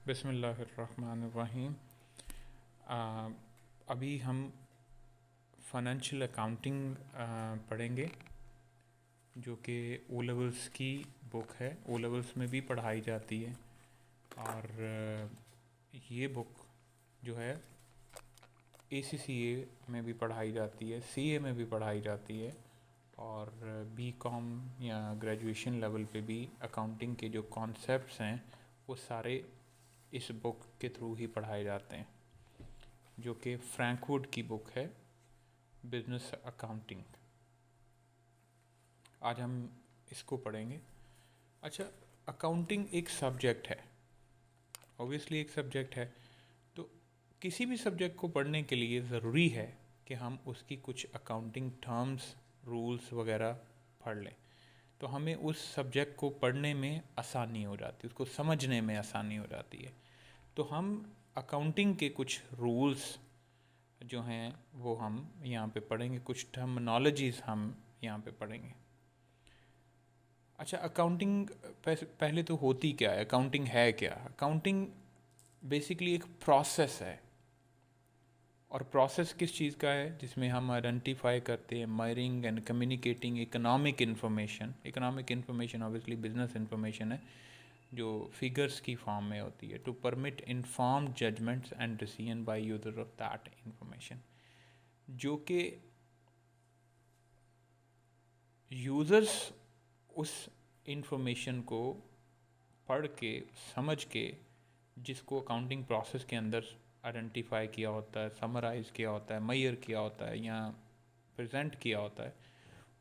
बिस्मिल्लाहिर्रहमानिर्रहीम। अभी हम फ़ाइनेंशियल अकाउंटिंग पढ़ेंगे, जो कि ओ लेवल्स की बुक है। ओ लेवल्स में भी पढ़ाई जाती है और ये बुक जो है ACCA में भी पढ़ाई जाती है, CA में भी पढ़ाई जाती है और BCom या ग्रेजुएशन लेवल पे भी अकाउंटिंग के जो कॉन्सेप्ट्स हैं वो सारे इस बुक के थ्रू ही पढ़ाए जाते हैं, जो कि फ्रैंकवुड की बुक है, बिजनेस अकाउंटिंग। आज हम इसको पढ़ेंगे। अच्छा, अकाउंटिंग एक सब्जेक्ट है, ऑब्वियसली एक सब्जेक्ट है, तो किसी भी सब्जेक्ट को पढ़ने के लिए ज़रूरी है कि हम उसकी कुछ अकाउंटिंग टर्म्स, रूल्स वगैरह पढ़ लें, तो हमें उस सब्जेक्ट को पढ़ने में आसानी हो जाती है, उसको समझने में आसानी हो जाती है। तो हम अकाउंटिंग के कुछ रूल्स जो हैं वो हम यहाँ पे पढ़ेंगे, कुछ टर्मिनोलॉजीज़ हम यहाँ पे पढ़ेंगे। अच्छा, अकाउंटिंग पहले तो होती क्या है, अकाउंटिंग है क्या? अकाउंटिंग बेसिकली एक प्रोसेस है, और प्रोसेस किस चीज़ का है? जिसमें हम आइडेंटिफाई करते हैं measuring and communicating economic information. Economic information obviously business information है, जो फिगर्स की फॉर्म में होती है, to permit informed judgements and decision by user of that information, जो कि यूज़र्स उस इंफॉर्मेशन को पढ़ के, समझ के, जिसको अकाउंटिंग प्रोसेस के अंदर आइडेंटिफाई किया होता है, समराइज़ किया होता है, मेजर किया होता है या प्रेजेंट किया होता है,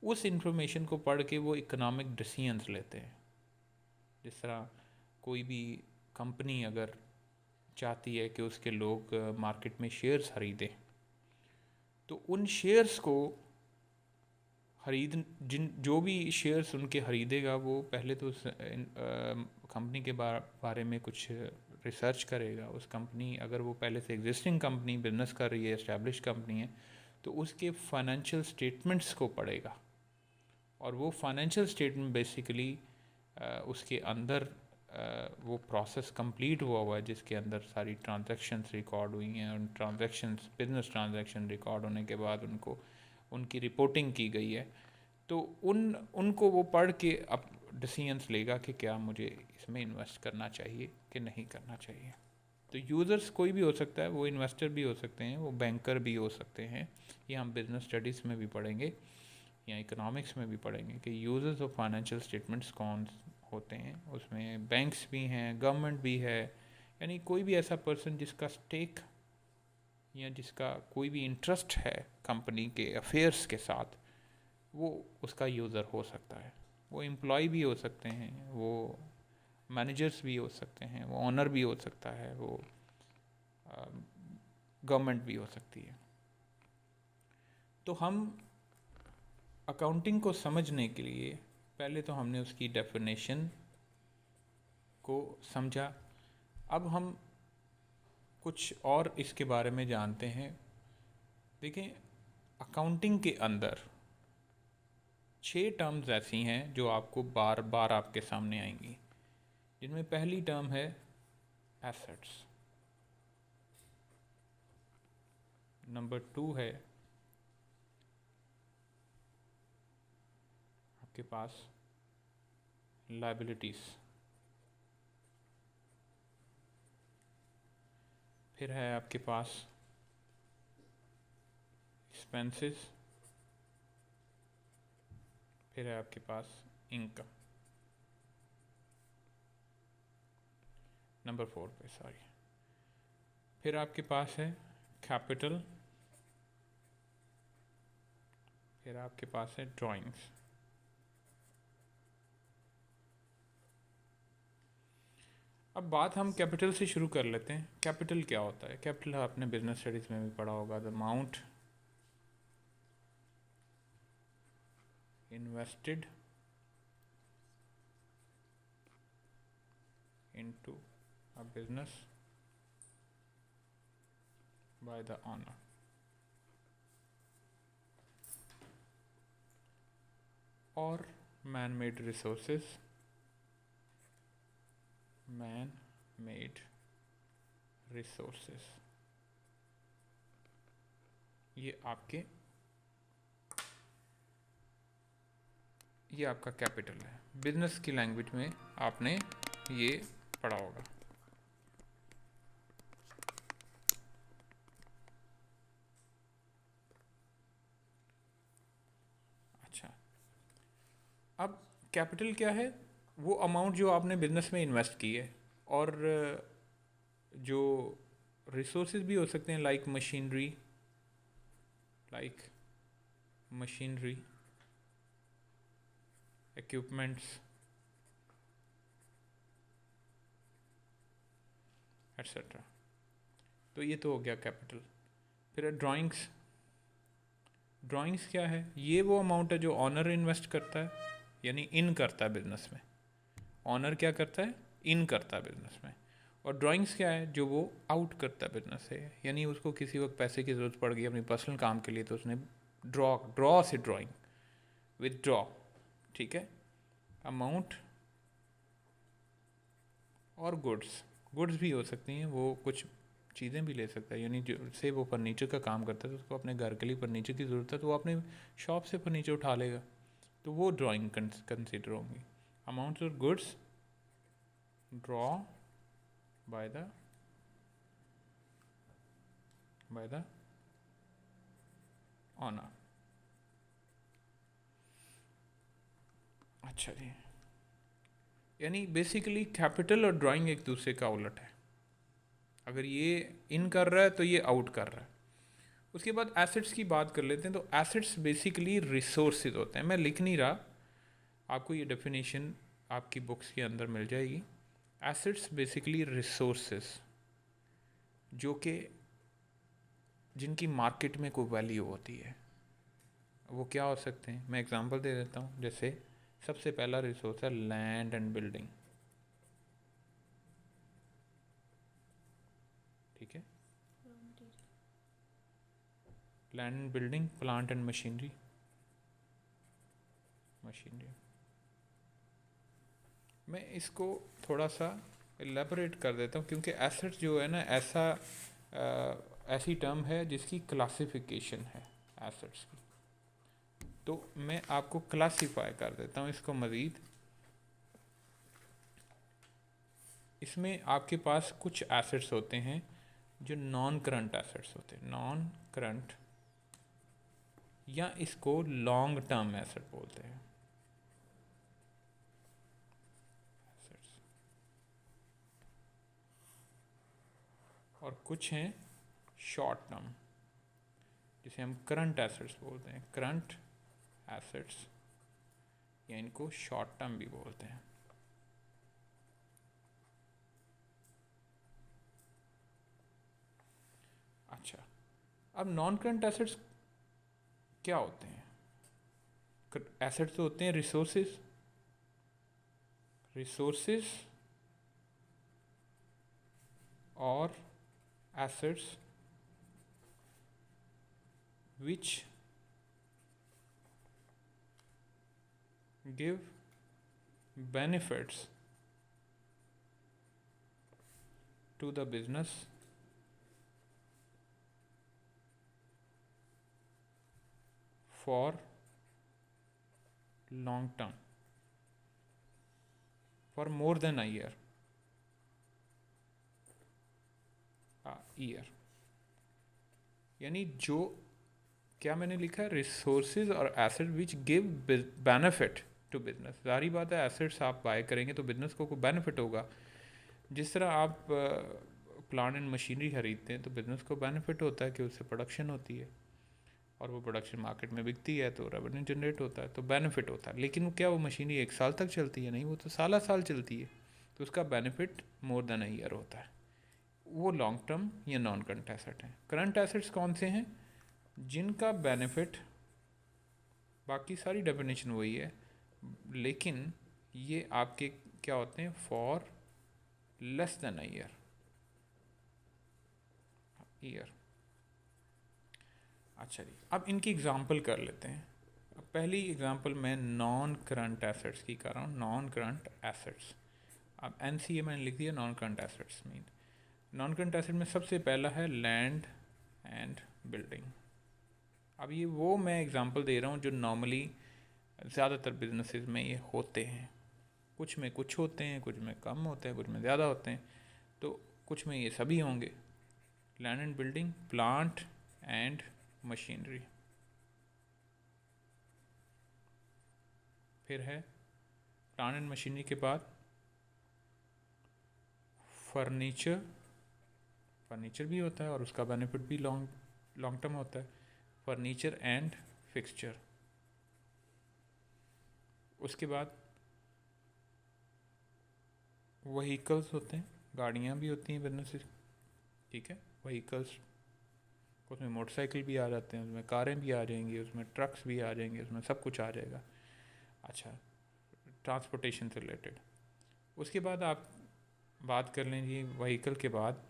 उस इंफॉर्मेशन को पढ़ के वो इकोनॉमिक डिसीजंस लेते हैं। जिस तरह कोई भी कंपनी अगर चाहती है कि उसके लोग मार्केट में शेयर्स खरीदें, तो उन शेयर्स को जो भी शेयर्स उनके खरीदेगा, वो पहले तो उस कंपनी के बारे में कुछ रिसर्च करेगा। उस कंपनी, अगर वो पहले से एग्जिस्टिंग कंपनी बिजनेस कर रही है, एस्टेब्लिश कंपनी है, तो उसके फाइनेंशियल स्टेटमेंट्स को पढ़ेगा, और वो फाइनेंशियल स्टेटमेंट बेसिकली उसके अंदर वो प्रोसेस कंप्लीट हुआ है जिसके अंदर सारी ट्रांजैक्शंस रिकॉर्ड हुई हैं, और ट्रांजैक्शंस, बिजनेस ट्रांजैक्शन रिकॉर्ड होने के बाद उनको उनकी रिपोर्टिंग की गई है, तो उनको वो पढ़ के अब डिसीजंस लेगा कि क्या मुझे इसमें इन्वेस्ट करना चाहिए कि नहीं करना चाहिए। तो यूज़र्स कोई भी हो सकता है, वो इन्वेस्टर भी हो सकते हैं, वो बैंकर भी हो सकते हैं। ये हम बिजनेस स्टडीज़ में भी पढ़ेंगे या इकोनॉमिक्स में भी पढ़ेंगे कि यूज़र्स ऑफ फाइनेंशियल स्टेटमेंट्स कौन होते हैं। उसमें बैंक्स भी हैं, गवर्नमेंट भी है, यानी कोई भी ऐसा पर्सन जिसका स्टेक या जिसका कोई भी इंटरेस्ट है कंपनी के अफेयर्स के साथ, वो उसका यूज़र हो सकता है। वो एम्प्लॉय भी हो सकते हैं, वो मैनेजर्स भी हो सकते हैं, वो ओनर भी हो सकता है, वो गवर्नमेंट भी हो सकती है। तो हम अकाउंटिंग को समझने के लिए पहले तो हमने उसकी डेफिनेशन को समझा। अब हम कुछ और इसके बारे में जानते हैं। देखें, अकाउंटिंग के अंदर 6 टर्म्स ऐसी हैं जो आपको बार बार आपके सामने आएंगी, जिनमें पहली टर्म है एसेट्स, नंबर 2 है आपके पास लायबिलिटीज़, फिर है आपके पास एक्सपेंसेस, फिर है आपके पास इनकम, नंबर 4 पे, सॉरी। फिर आपके पास है कैपिटल, फिर आपके पास है ड्राइंग्स। अब बात हम कैपिटल से शुरू कर लेते हैं। कैपिटल क्या होता है? कैपिटल आपने बिजनेस स्टडीज़ में भी पढ़ा होगा, the amount invested into a business by the owner. और man-made resources, man-made रिसोर्सेस, ये आपके, ये आपका कैपिटल है। बिजनेस की लैंग्वेज में आपने ये पढ़ा होगा। अच्छा, अब कैपिटल क्या है? वो अमाउंट जो आपने बिजनेस में इन्वेस्ट की है। और जो रिसोर्सेज भी हो सकते हैं, लाइक मशीनरी, इक्विपमेंट्स, एट्सेट्रा। तो ये तो हो गया कैपिटल। फिर ड्राइंग्स। ड्राइंग्स क्या है? ये वो अमाउंट है जो ऑनर इन्वेस्ट करता है, यानी इन करता है बिजनेस में। ऑनर क्या करता है? इन करता है बिजनेस में। और ड्राइंग्स क्या है? जो वो आउट करता है बिजनेस से, यानी उसको किसी वक्त पैसे की ज़रूरत पड़ गई अपनी पर्सनल काम के लिए, तो उसने ड्रॉ से ड्राइंग, विदड्रॉ, ठीक है। अमाउंट और गुड्स भी हो सकती हैं, वो कुछ चीज़ें भी ले सकता है, यानी जो से वो फर्नीचर का काम करता है तो उसको अपने घर के लिए फर्नीचर की ज़रूरत है, तो वो अपने शॉप से फर्नीचर उठा लेगा, तो वो ड्राइंग कंसिडर होंगी। अमाउंट्स और goods draw by the owner. अच्छा जी, यानी बेसिकली कैपिटल और ड्राइंग एक दूसरे का उलट है। अगर ये इन कर रहा है तो ये आउट कर रहा है। उसके बाद एसेट्स की बात कर लेते हैं। तो एसेट्स बेसिकली रिसोर्सेज होते हैं। मैं लिख नहीं रहा, आपको ये डेफिनेशन आपकी बुक्स के अंदर मिल जाएगी। एसेट्स बेसिकली रिसोर्सेज जो कि जिनकी मार्केट में कोई वैल्यू होती है। वो क्या हो सकते हैं? मैं एग्जांपल दे देता हूँ। जैसे सबसे पहला रिसोर्स है लैंड एंड बिल्डिंग, ठीक है। Land and building, plant and machinery. मैं इसको थोड़ा सा एलेबोरेट कर देता हूँ, क्योंकि एसेट्स जो है ना, ऐसी टर्म है जिसकी क्लासिफिकेशन है एसेट्स की। तो मैं आपको क्लासिफाई कर देता हूँ इसको मज़ीद। इसमें आपके पास कुछ एसेट्स होते हैं जो नॉन करंट एसेट्स होते हैं, नॉन करंट, या इसको लॉन्ग टर्म एसेट बोलते हैं। और कुछ हैं शॉर्ट टर्म, जिसे हम करंट एसेट्स बोलते हैं। करंट एसेट्स, या इनको शॉर्ट टर्म भी बोलते हैं। अच्छा, अब नॉन करंट एसेट्स क्या होते हैं? एसेट्स तो होते हैं रिसोर्सेज और assets which give benefits to the business for long term, for more than a year. यानी जो, क्या मैंने लिखा है? रिसोर्सेज और asset which give benefit to business. सारी बात है, एसेट्स आप बाय करेंगे तो बिजनेस को कोई बेनिफिट होगा। जिस तरह आप प्लांट एंड मशीनरी खरीदते हैं तो बिजनेस को बेनिफिट होता है कि उससे प्रोडक्शन होती है, और वो प्रोडक्शन मार्केट में बिकती है तो रेवेन्यू जनरेट होता है, तो बेनिफिट होता है। लेकिन क्या वो मशीनरी 1 साल तक चलती है? नहीं, वो तो साल चलती है, तो उसका benefit more than a year होता है। वो लॉन्ग टर्म या नॉन करंट एसेट हैं। करंट एसेट्स कौन से हैं? जिनका बेनिफिट, बाकी सारी डेफिनेशन वही है, लेकिन ये आपके क्या होते हैं? For less than a year. अच्छा जी, अब इनकी एग्जांपल कर लेते हैं। अब पहली एग्जांपल मैं नॉन करंट एसेट्स की कर रहा हूँ। नॉन करंट एसेट्स, अब NCA मैंने लिख दिया, non current assets mean non current asset में सबसे पहला है लैंड एंड बिल्डिंग। अब ये वो मैं एग्जांपल दे रहा हूँ जो नॉर्मली ज़्यादातर बिजनेसेस में ये होते हैं। कुछ में कुछ होते हैं, कुछ में कम होते हैं, कुछ में ज़्यादा होते हैं, तो कुछ में ये सभी होंगे। Land and building, plant and machinery. फिर है प्लांट एंड मशीनरी के बाद फर्नीचर। फर्नीचर भी होता है और उसका बेनिफिट भी लॉन्ग लॉन्ग टर्म होता है। Furniture and fixture. उसके बाद वहीकल्स होते हैं, गाड़ियाँ भी होती हैं बिजनेस, ठीक है, वहीकल्स। उसमें मोटरसाइकिल भी आ जाते हैं, उसमें कारें भी आ जाएंगी, उसमें ट्रक्स भी आ जाएंगे, उसमें सब कुछ आ जाएगा। अच्छा, ट्रांसपोर्टेशन से रिलेटेड। उसके बाद आप बात कर लें जी वहीकल के बाद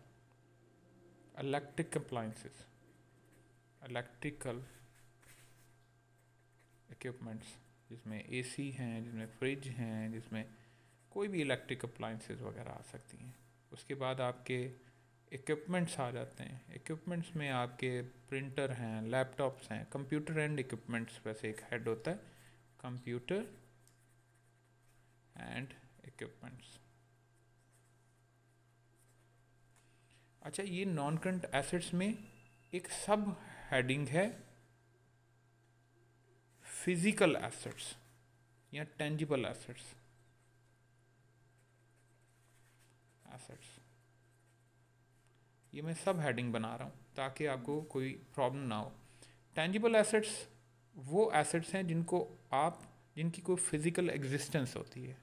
इलेक्ट्रिक अप्लाइंसेस, इलेक्ट्रिकल इक्विपमेंट्स, जिसमें एसी हैं, जिसमें फ्रिज हैं, जिसमें कोई भी इलेक्ट्रिक अप्लाइंसेस वगैरह आ सकती हैं। उसके बाद आपके इक्विपमेंट्स आ जाते हैं। इक्विपमेंट्स में आपके प्रिंटर हैं, लैपटॉप्स हैं, कंप्यूटर एंड इक्विपमेंट्स वैसे एक हेड होता है, कंप्यूटर एंड इक्विपमेंट्स। अच्छा, ये नॉन करंट एसेट्स में एक सब हेडिंग है फिजिकल एसेट्स या टेंजिबल एसेट्स। एसेट्स ये मैं सब हेडिंग बना रहा हूँ ताकि आपको कोई प्रॉब्लम ना हो। टेंजिबल एसेट्स वो एसेट्स हैं जिनकी कोई फिजिकल एग्जिस्टेंस होती है।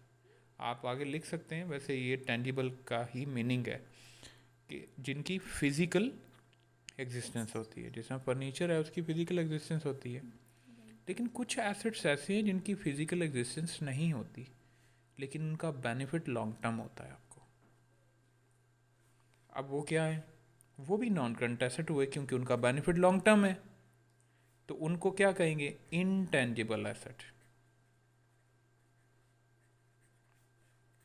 आप आगे लिख सकते हैं, वैसे ये टेंजिबल का ही मीनिंग है कि जिनकी फिजिकल एग्जिस्टेंस होती है। जैसे फर्नीचर है, उसकी फिजिकल एग्जिस्टेंस होती है। लेकिन कुछ एसेट्स ऐसे हैं जिनकी फिजिकल एग्जिस्टेंस नहीं होती, लेकिन उनका बेनिफिट लॉन्ग टर्म होता है आपको। अब वो क्या है? वो भी नॉन करंट एसेट हुए क्योंकि उनका बेनिफिट लॉन्ग टर्म है, तो उनको क्या कहेंगे? Intangible asset,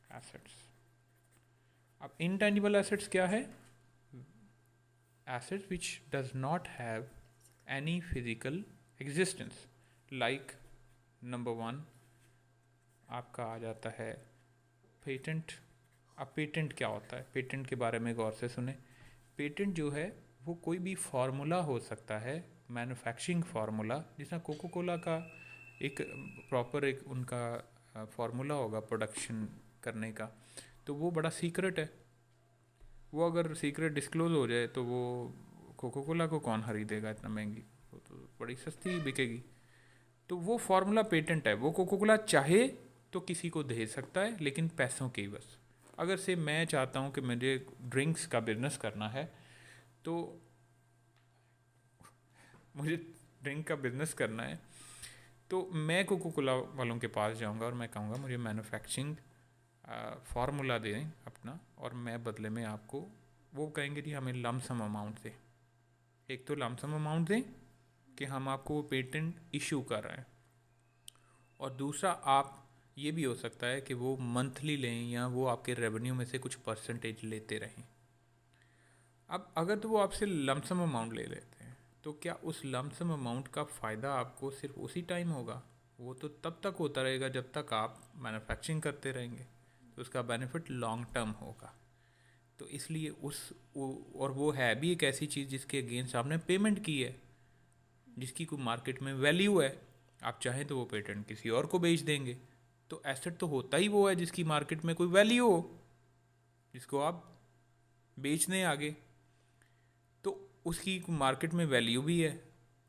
assets. अब इनटेंजिबल एसेट्स क्या है? Assets which does not have any physical existence. Like number 1 आपका आ जाता है पेटेंट। अब पेटेंट क्या होता है? पेटेंट के बारे में गौर से सुने। पेटेंट जो है वो कोई भी फार्मूला हो सकता है, मैन्युफैक्चरिंग फार्मूला। जिसमें कोको कोला का एक प्रॉपर एक उनका फार्मूला होगा प्रोडक्शन करने का, तो वो बड़ा सीक्रेट है। वो अगर सीक्रेट डिस्क्लोज हो जाए तो वो कोको कोला को कौन खरीदेगा इतना महंगी? वो तो बड़ी सस्ती बिकेगी। तो वो फार्मूला पेटेंट है। वो कोको कोला चाहे तो किसी को दे सकता है, लेकिन पैसों की बस। अगर से मैं चाहता हूँ कि मुझे ड्रिंक्स का बिजनेस करना है, तो मुझे ड्रिंक का बिजनेस करना है, तो मैं कोको कोला वालों के पास जाऊंगा और मैं कहूँगा मुझे मैन्युफैक्चरिंग फार्मूला दें अपना, और मैं बदले में आपको, वो कहेंगे जी हमें लमसम अमाउंट दें। एक तो लमसम अमाउंट दें कि हम आपको वो पेटेंट इशू कर रहे हैं, और दूसरा आप ये भी हो सकता है कि वो मंथली लें या वो आपके रेवेन्यू में से कुछ परसेंटेज लेते रहें। अब अगर तो वो आपसे लमसम अमाउंट ले लेते हैं, तो क्या उस लमसम अमाउंट का फ़ायदा आपको सिर्फ उसी टाइम होगा? वो तो तब तक होता रहेगा जब तक आप मैन्युफैक्चरिंग करते रहेंगे, तो उसका बेनिफिट लॉन्ग टर्म होगा। तो इसलिए और वो है भी एक ऐसी चीज़ जिसके अगेंस्ट आपने पेमेंट की है, जिसकी कोई मार्केट में वैल्यू है। आप चाहें तो वो पेटेंट किसी और को बेच देंगे। तो एसेट तो होता ही वो है जिसकी मार्केट में कोई वैल्यू हो, जिसको आप बेच दें आगे, तो उसकी मार्केट में वैल्यू भी है,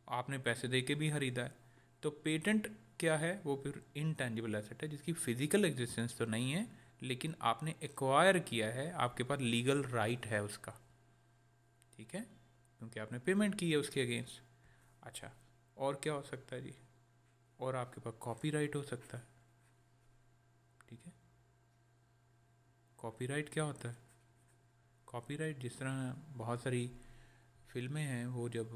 आपने पैसे दे के भी खरीदा है। तो पेटेंट क्या है? वो फिर इनटेंजिबल एसेट है जिसकी फिजिकल एग्जिस्टेंस तो नहीं है, लेकिन आपने एक्वायर किया है, आपके पास लीगल राइट है उसका, ठीक है, क्योंकि आपने पेमेंट की है उसके अगेंस्ट। अच्छा, और क्या हो सकता है जी? और आपके पास कॉपीराइट हो सकता है, ठीक है। कॉपीराइट क्या होता है? कॉपीराइट, जिस तरह बहुत सारी फिल्में हैं, वो जब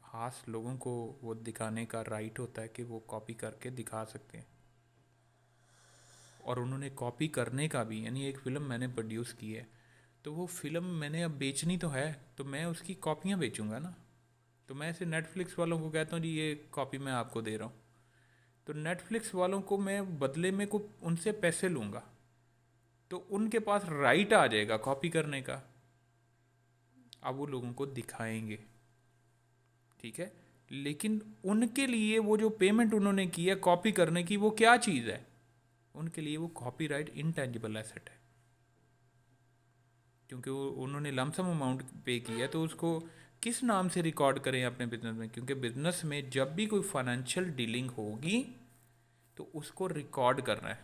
खास लोगों को वो दिखाने का राइट होता है कि वो कॉपी करके दिखा सकते हैं, और उन्होंने कॉपी करने का भी, यानी एक फ़िल्म मैंने प्रोड्यूस की है, तो वो फिल्म मैंने अब बेचनी तो है, तो मैं उसकी कॉपियाँ बेचूंगा ना। तो मैं ऐसे नेटफ्लिक्स वालों को कहता हूँ जी ये कॉपी मैं आपको दे रहा हूँ, तो नेटफ्लिक्स वालों को मैं बदले में को उनसे पैसे लूँगा, तो उनके पास राइट आ जाएगा कॉपी करने का। अब वो लोगों को दिखाएंगे, ठीक है, लेकिन उनके लिए वो जो पेमेंट उन्होंने की है कॉपी करने की, वो क्या चीज़ है? उनके लिए वो कॉपीराइट इंटेंजिबल एसेट है, क्योंकि वो उन्होंने लमसम अमाउंट पे किया है, तो उसको किस नाम से रिकॉर्ड करें अपने बिजनेस में? क्योंकि बिजनेस में जब भी कोई फाइनेंशियल डीलिंग होगी तो उसको रिकॉर्ड करना है।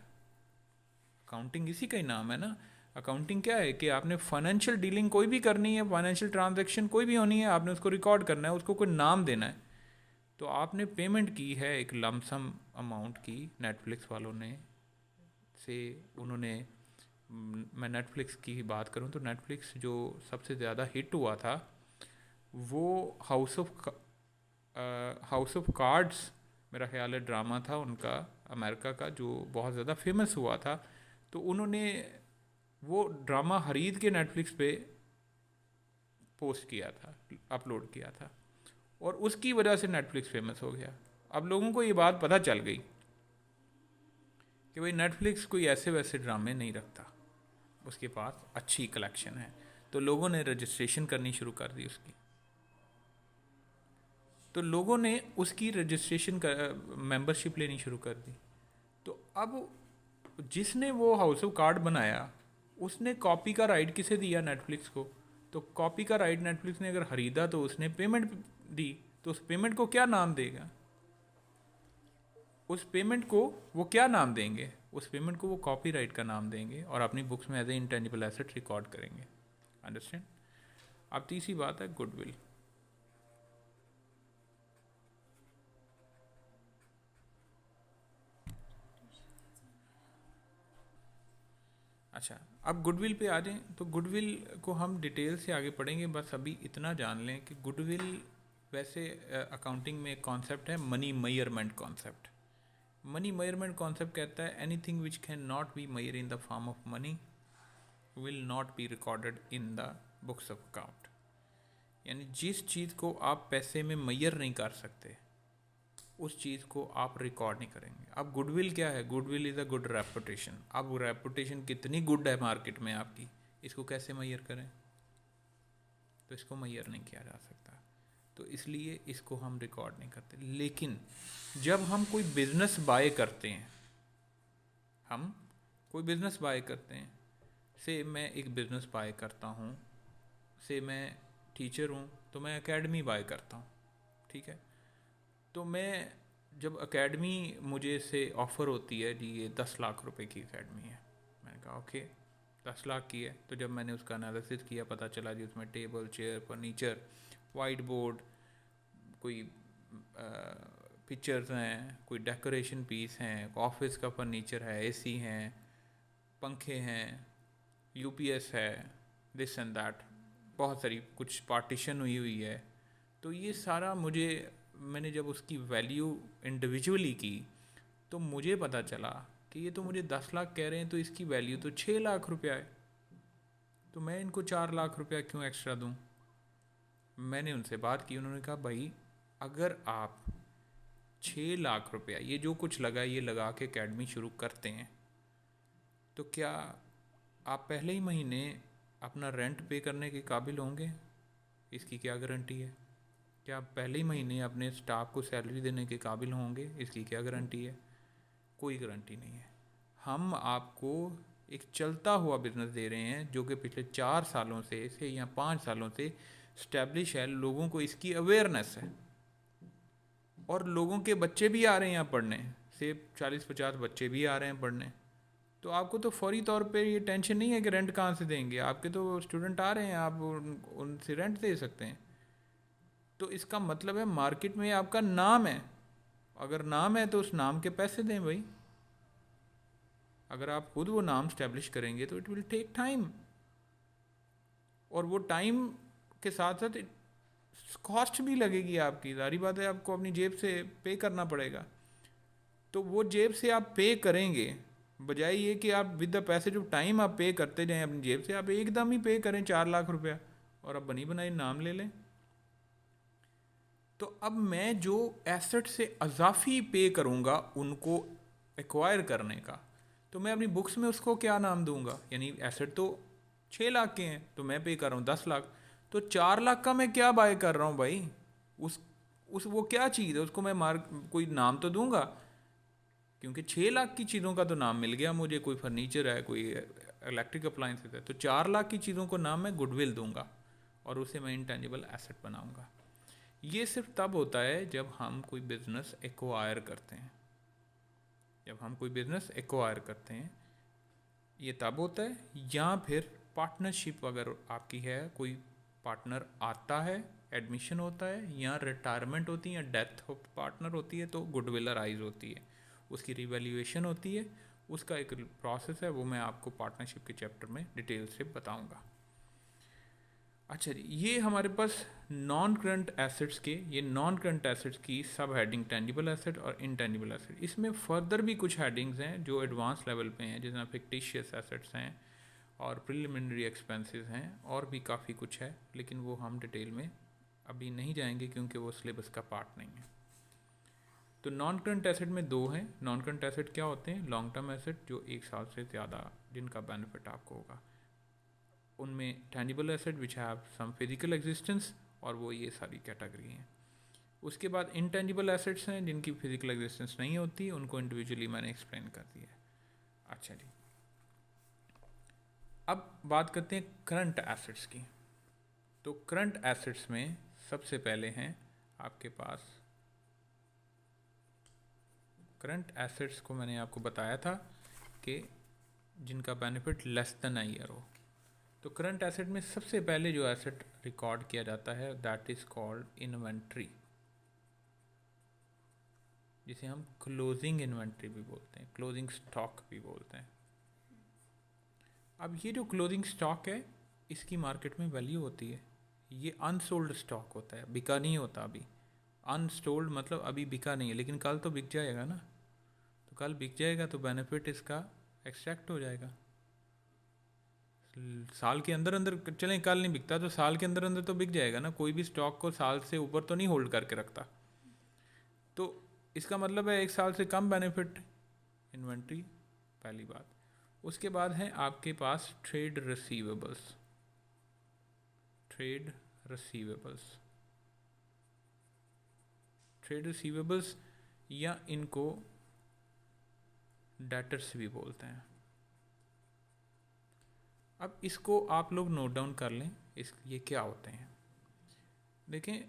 अकाउंटिंग इसी का ही नाम है ना। अकाउंटिंग क्या है कि आपने फाइनेंशियल डीलिंग कोई भी करनी है, फाइनेंशियल ट्रांजैक्शन कोई भी होनी है, आपने उसको रिकॉर्ड करना है, उसको कोई नाम देना है। तो आपने पेमेंट की है एक लमसम अमाउंट की नेटफ्लिक्स वालों ने से, उन्होंने मैं नेटफ्लिक्स की ही बात करूं तो नेटफ्लिक्स जो सबसे ज़्यादा हिट हुआ था वो हाउस ऑफ कार्ड्स मेरा ख्याल है ड्रामा था उनका, अमेरिका का, जो बहुत ज़्यादा फेमस हुआ था। तो उन्होंने वो ड्रामा खरीद के नेटफ्लिक्स पे पोस्ट किया था, अपलोड किया था, और उसकी वजह से नेटफ्लिक्स फेमस हो गया। अब लोगों को ये बात पता चल गई कि भाई नेटफ्लिक्स कोई ऐसे वैसे ड्रामे नहीं रखता, उसके पास अच्छी कलेक्शन है। तो लोगों ने रजिस्ट्रेशन करनी शुरू कर दी उसकी, तो लोगों ने उसकी रजिस्ट्रेशन कर मेंबरशिप लेनी शुरू कर दी। तो अब जिसने वो हाउस ऑफ कार्ड बनाया उसने कॉपी का राइट किसे दिया? नेटफ्लिक्स को। तो कॉपी का राइट नेटफ्लिक्स ने अगर ख़रीदा तो उसने पेमेंट दी, तो उस पेमेंट को क्या नाम देगा? उस पेमेंट को वो क्या नाम देंगे? उस पेमेंट को वो कॉपीराइट का नाम देंगे और अपनी बुक्स में as a intangible asset record करेंगे। अंडरस्टैंड? अब तीसरी बात है गुडविल। अच्छा, अब गुडविल पे आ जाएं तो गुडविल को हम डिटेल से आगे पढ़ेंगे, बस अभी इतना जान लें कि गुडविल वैसे अकाउंटिंग में एक कॉन्सेप्ट है money measurement concept. Money measurement concept कहता है anything which can not be measure in the form of money will not be recorded in the books of account. यानी जिस चीज़ को आप पैसे में मेजर नहीं कर सकते उस चीज़ को आप रिकॉर्ड नहीं करेंगे। अब गुडविल क्या है? Goodwill is a good reputation. अब रेपुटेशन कितनी गुड है मार्केट में आपकी, इसको कैसे मेजर करें? तो इसको मेजर नहीं किया जा सकता, तो इसलिए इसको हम रिकॉर्ड नहीं करते। लेकिन जब हम कोई बिज़नेस बाय करते हैं, हम कोई बिज़नेस बाय करते हैं, से मैं एक बिज़नेस बाय करता हूँ, से मैं टीचर हूँ तो मैं एकेडमी बाय करता हूँ, ठीक है। तो मैं जब एकेडमी मुझे से ऑफ़र होती है जी ये 10 लाख रुपए की एकेडमी है, मैंने कहा ओके 10 लाख की है। तो जब मैंने उसका एनालिसिस किया पता चला जी उसमें table chair furniture white board कोई पिक्चर्स हैं, कोई डेकोरेशन पीस हैं, ऑफिस का फर्नीचर है, एसी हैं, पंखे हैं, यूपीएस है, दिस एंड दैट, बहुत सारी कुछ पार्टीशन हुई हुई है। तो ये सारा मुझे, मैंने जब उसकी वैल्यू इंडिविजुअली की तो मुझे पता चला कि ये तो मुझे 10 लाख कह रहे हैं तो इसकी वैल्यू तो 6 लाख रुपया है, तो मैं इनको 4 लाख रुपया क्यों एक्स्ट्रा दूं? मैंने उनसे बात की, उन्होंने कहा भाई अगर आप 6 लाख रुपया ये जो कुछ लगा ये लगा के एकेडमी शुरू करते हैं तो क्या आप पहले ही महीने अपना रेंट पे करने के काबिल होंगे? इसकी क्या गारंटी है? क्या आप पहले ही महीने अपने स्टाफ को सैलरी देने के काबिल होंगे? इसकी क्या गारंटी है? कोई गारंटी नहीं है। हम आपको एक चलता हुआ बिजनेस दे रहे हैं जो कि पिछले 4 सालों से या 5 सालों से स्टैब्लिश है, लोगों को इसकी अवेयरनेस है और लोगों के बच्चे भी आ रहे हैं यहाँ पढ़ने, से 40-50 बच्चे भी आ रहे हैं पढ़ने। तो आपको तो फौरी तौर पे ये टेंशन नहीं है कि रेंट कहाँ से देंगे, आपके तो स्टूडेंट आ रहे हैं, आप उनसे रेंट दे सकते हैं। तो इसका मतलब है मार्केट में आपका नाम है, अगर नाम है तो उस नाम के पैसे दें भाई। अगर आप खुद वो नाम स्टैब्लिश करेंगे तो इट विल टेक टाइम, और वो टाइम के साथ साथ कॉस्ट भी लगेगी आपकी, जारी बात है आपको अपनी जेब से पे करना पड़ेगा। तो वो जेब से आप पे करेंगे बजाय ये कि आप with the passage of time आप पे करते जाएं अपनी जेब से, आप एकदम ही पे करें 4 लाख रुपया और आप बनी बनाई नाम ले लें। तो अब मैं जो एसेट से अजाफी पे करूँगा उनको एक्वायर करने का, तो मैं अपनी बुक्स में उसको क्या नाम दूंगा? यानी एसेट तो 6 लाख के हैं तो मैं पे कर रहा हूँ 10 लाख, तो 4 लाख का मैं क्या बाय कर रहा हूँ भाई? उस वो क्या चीज़ है उसको मैं कोई नाम तो दूंगा, क्योंकि 6 लाख की चीज़ों का तो नाम मिल गया मुझे, कोई फर्नीचर है, कोई इलेक्ट्रिक अप्लाइंसेस है, तो 4 लाख की चीज़ों को नाम मैं गुडविल दूंगा और उसे मैं इंटेंजिबल एसेट बनाऊंगा। ये सिर्फ तब होता है जब हम कोई बिजनेस एक्वायर करते हैं। जब हम कोई बिजनेस एक्वायर करते हैं ये तब होता है, या फिर पार्टनरशिप अगर आपकी है, कोई पार्टनर आता है, एडमिशन होता है, या रिटायरमेंट होती है, या डेथ ऑफ पार्टनर होती है, तो गुडविल अराइज होती है, उसकी रिवैल्यूएशन होती है, उसका एक प्रोसेस है, वो मैं आपको पार्टनरशिप के चैप्टर में डिटेल से बताऊंगा। अच्छा जी, ये हमारे पास नॉन करंट एसेट्स के, ये नॉन करंट एसेट्स की सब हेडिंग टेंजिबल एसेट और इनटेंजिबल एसेट। इसमें फर्दर भी कुछ हेडिंग्स हैं जो एडवांस लेवल पे हैं, जिसमें फिक्टिशियस एसेट्स हैं और प्रिलिमिनरी एक्सपेंसेस हैं और भी काफ़ी कुछ है, लेकिन वो हम डिटेल में अभी नहीं जाएंगे क्योंकि वो सिलेबस का पार्ट नहीं है। तो नॉन करंट एसेट में दो हैं। नॉन करंट एसेट क्या होते हैं? लॉन्ग टर्म एसेट जो 1 साल से ज़्यादा जिनका बेनिफिट आपको होगा, उनमें tangible asset which have some physical existence, और वो ये सारी कैटेगरी हैं। उसके बाद इनटेंजिबल एसेट्स हैं जिनकी फिजिकल एग्जिस्टेंस नहीं होती, उनको इंडिविजुअली मैंने एक्सप्लेन कर दिया है। अच्छा जी, अब बात करते हैं करंट एसेट्स की। तो करंट एसेट्स में सबसे पहले हैं आपके पास, करंट एसेट्स को मैंने आपको बताया था कि जिनका benefit less than a year हो। तो करंट एसेट में सबसे पहले जो एसेट रिकॉर्ड किया जाता है दैट इज़ कॉल्ड इन्वेंट्री, जिसे हम क्लोजिंग इन्वेंट्री भी बोलते हैं, क्लोजिंग स्टॉक भी बोलते हैं। अब ये जो क्लोजिंग स्टॉक है इसकी मार्केट में वैल्यू होती है। ये अनसोल्ड स्टॉक होता है, बिका नहीं होता अभी। अनसोल्ड मतलब अभी बिका नहीं है, लेकिन कल तो बिक जाएगा ना। तो कल बिक जाएगा तो बेनिफिट इसका एक्सट्रैक्ट हो जाएगा। साल के अंदर अंदर चलें, कल नहीं बिकता तो साल के अंदर अंदर तो बिक जाएगा ना। कोई भी स्टॉक को साल से ऊपर तो नहीं होल्ड करके रखता। तो इसका मतलब है 1 साल से कम बेनिफिट इन्वेंट्री, पहली बात। उसके बाद है आपके पास trade receivables. Trade receivables, trade receivables या इनको डेटर्स भी बोलते हैं। अब इसको आप लोग नोट डाउन कर लें, ये क्या होते हैं। देखें,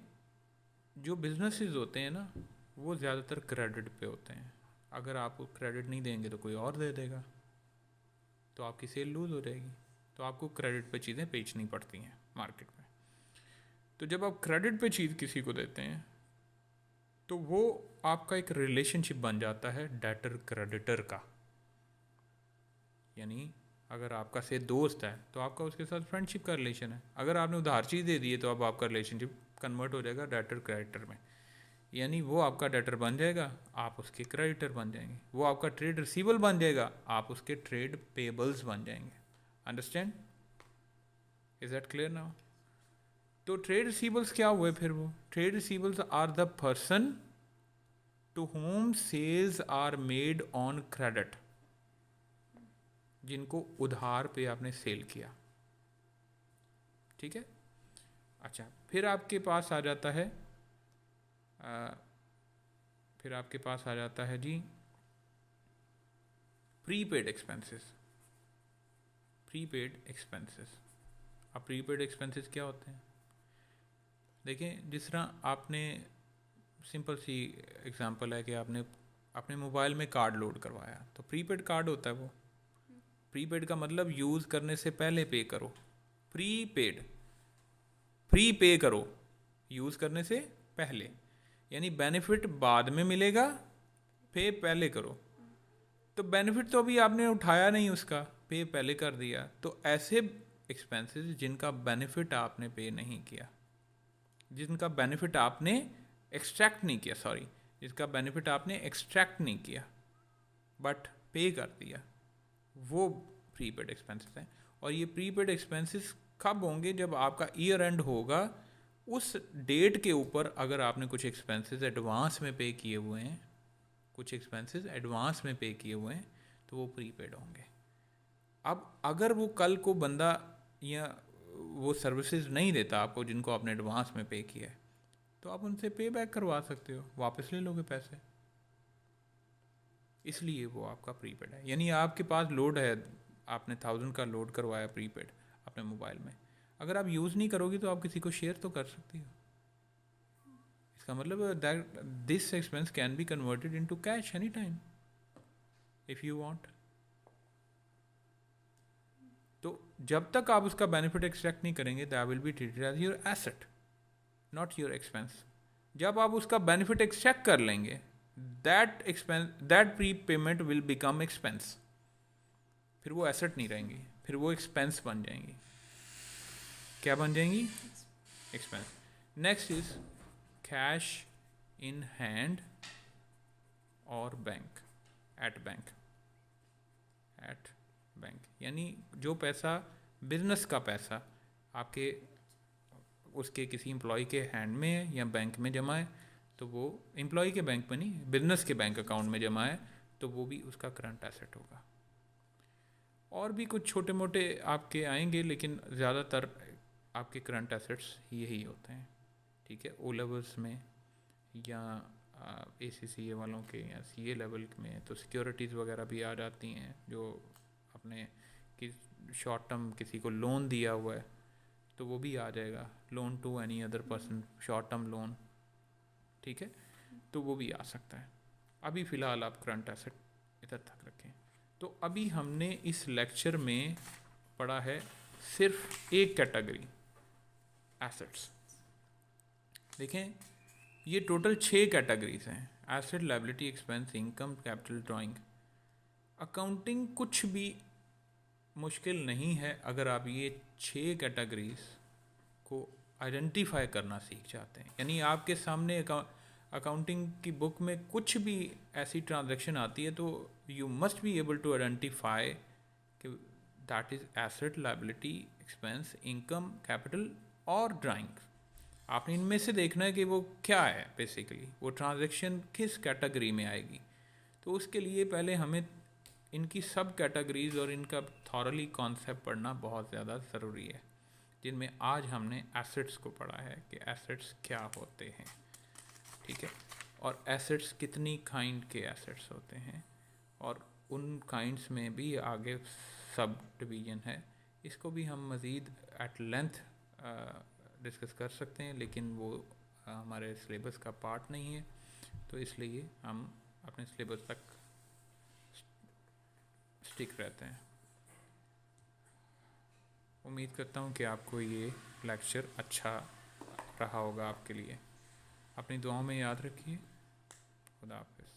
जो बिजनेसेस होते हैं ना वो ज़्यादातर क्रेडिट पे होते हैं। अगर आप क्रेडिट नहीं देंगे तो कोई और दे देगा, तो आपकी सेल लूज़ हो जाएगी। तो आपको क्रेडिट पे चीज़ें बेचनी पड़ती हैं मार्केट में। तो जब आप क्रेडिट पे चीज़ किसी को देते हैं तो वो आपका एक रिलेशनशिप बन जाता है डेटर क्रेडिटर का। यानी अगर आपका से दोस्त है तो आपका उसके साथ फ्रेंडशिप का रिलेशन है। अगर आपने उधार चीज़ दे दी है तो अब आपका रिलेशनशिप कन्वर्ट हो जाएगा डेटर क्रेडिटर में। यानी वो आपका डेटर बन जाएगा, आप उसके क्रेडिटर बन जाएंगे। वो आपका ट्रेड रिसीवेबल बन जाएगा, आप उसके ट्रेड पेबल्स बन जाएंगे। Understand? Is that clear now? तो ट्रेड रिसीवेबल्स क्या हुए फिर? वो trade receivables are the person to whom sales are made on credit, जिनको उधार पे आपने सेल किया। ठीक है। अच्छा, फिर आपके पास आ जाता है जी प्रीपेड एक्सपेंसेस। प्रीपेड एक्सपेंसेस, अब प्रीपेड एक्सपेंसेस क्या होते हैं? देखें, जिस तरह आपने सिंपल सी एग्जांपल है कि आपने अपने मोबाइल में कार्ड लोड करवाया, तो प्रीपेड कार्ड होता है वो। प्रीपेड का मतलब यूज़ करने से पहले पे करो। प्रीपेड, प्री पे करो यूज़ करने से पहले, यानी बेनिफिट बाद में मिलेगा, पे पहले करो। तो बेनिफिट तो अभी आपने उठाया नहीं उसका, पे पहले कर दिया। तो ऐसे एक्सपेंसेस जिनका बेनिफिट आपने पे नहीं किया, जिनका बेनिफिट आपने एक्सट्रैक्ट नहीं किया, सॉरी, जिसका बेनिफिट आपने एक्सट्रैक्ट नहीं किया बट पे कर दिया, वो प्रीपेड एक्सपेंसेस हैं। और ये प्रीपेड एक्सपेंसेस कब होंगे? जब आपका ईयर एंड होगा, उस डेट के ऊपर अगर आपने कुछ एक्सपेंसेस एडवांस में पे किए हुए हैं, कुछ एक्सपेंसेस एडवांस में पे किए हुए हैं, तो वो प्रीपेड होंगे। अब अगर वो कल को बंदा या वो सर्विसेज नहीं देता आपको जिनको आपने एडवांस में पे किया है, तो आप उनसे पे बैक करवा सकते हो, वापस ले लोगे पैसे। इसलिए वो आपका प्रीपेड है। यानी आपके पास लोड है, आपने 1000 का लोड करवाया प्रीपेड अपने मोबाइल में, अगर आप यूज़ नहीं करोगे तो आप किसी को शेयर तो कर सकती हो। इसका मतलब that this expense can be converted into cash any time if you want. तो जब तक आप उसका बेनिफिट एक्सट्रैक्ट नहीं करेंगे, that will be treated as your asset, not your expense. जब आप उसका बेनिफिट एक्सट्रैक्ट कर लेंगे, that expense, that prepayment will become expense. फिर वो एसेट नहीं रहेंगी, फिर वो एक्सपेंस बन जाएंगी। क्या बन जाएंगी? Expense. Next is cash in hand और bank, at bank, at bank. यानी जो पैसा, बिजनेस का पैसा आपके उसके किसी एम्प्लॉय के हैंड में है या बैंक में जमा है, तो वो एम्प्लॉय के बैंक में नहीं, बिजनेस के बैंक अकाउंट में जमा है, तो वो भी उसका करंट एसेट होगा। और भी कुछ छोटे मोटे आपके आएंगे, लेकिन ज़्यादातर आपके करंट एसेट्स यही होते हैं। ठीक है, ओ लेवल्स में या ACCA वालों के या CA लेवल में तो सिक्योरिटीज़ वगैरह भी आ जाती हैं, जो अपने कि शॉर्ट टर्म किसी को लोन दिया हुआ है तो वो भी आ जाएगा, loan to any other person, short term loan. ठीक है, तो वो भी आ सकता है। अभी फ़िलहाल आप करंट एसेट इधर तक रखें। तो अभी हमने इस लेक्चर में पढ़ा है सिर्फ एक कैटेगरी, एसेट्स। देखें, ये टोटल 6 कैटेगरीज हैं, asset, liability, expense, income, capital, drawing. Accounting कुछ भी मुश्किल नहीं है अगर आप ये 6 कैटेगरीज को आइडेंटिफाई करना सीख जाते हैं। यानी आपके सामने अकाउंटिंग की बुक में कुछ भी ऐसी ट्रांजैक्शन आती है तो you must be able to identify कि that is asset, liability, expense, income, capital और ड्राइंग। आपने इनमें से देखना है कि वो क्या है, बेसिकली वो ट्रांजैक्शन किस कैटेगरी में आएगी। तो उसके लिए पहले हमें इनकी सब कैटेगरीज और इनका थॉरली कॉन्सेप्ट पढ़ना बहुत ज़्यादा ज़रूरी है, जिनमें आज हमने एसेट्स को पढ़ा है कि एसेट्स क्या होते हैं। ठीक है, और एसेट्स कितनी काइंड के एसेट्स होते हैं, और उन काइंड्स में भी आगे सब डिवीज़न है। इसको भी हम मज़ीद एट लेंथ डिस्कस कर सकते हैं, लेकिन वो हमारे सिलेबस का पार्ट नहीं है, तो इसलिए हम अपने सिलेबस तक स्टिक रहते हैं। उम्मीद करता हूँ कि आपको ये लेक्चर अच्छा रहा होगा आपके लिए। अपनी दुआओं में याद रखिए। खुदा हाफिज़।